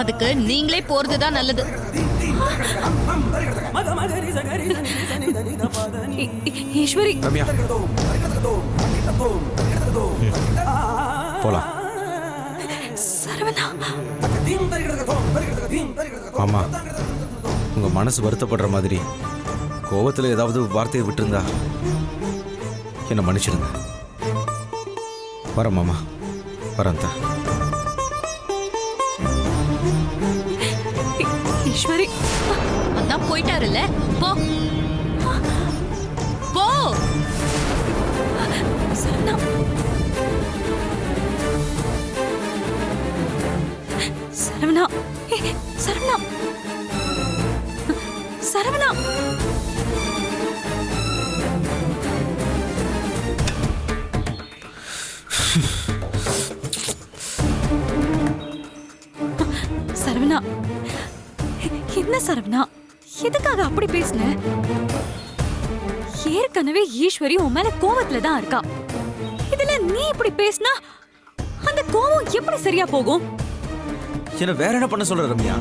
அதுக்கு நீங்களே போறதுதான் நல்லது. ஈஸ்வரி, ரம்யா போலாம். சரவணா, ஆமா, உங்க மனசு வருத்தப்படுற மாதிரி கோவத்துல ஏதாவது வார்த்தையை விட்டுருந்தா என்ன மன்னிச்சிடுங்க. வரேன் மாமா, வரேன். ஈஸ்வரி, அதான் போயிட்டாருல்ல, போ போ. சரவணா, சரவணா, சரவணா, சரவணா. சரவணா, என்ன சரவணா, எதுக்காக அப்படி பேசுன? ஏற்கனவே ஈஸ்வரி உன் மேல கோவத்துல தான் இருக்கா. இதுல நீ இப்படி பேசினா அந்த கோவம் எப்படி சரியா போகும்? என்ன வேற என்ன பண்ண சொல்ற ரம்யா?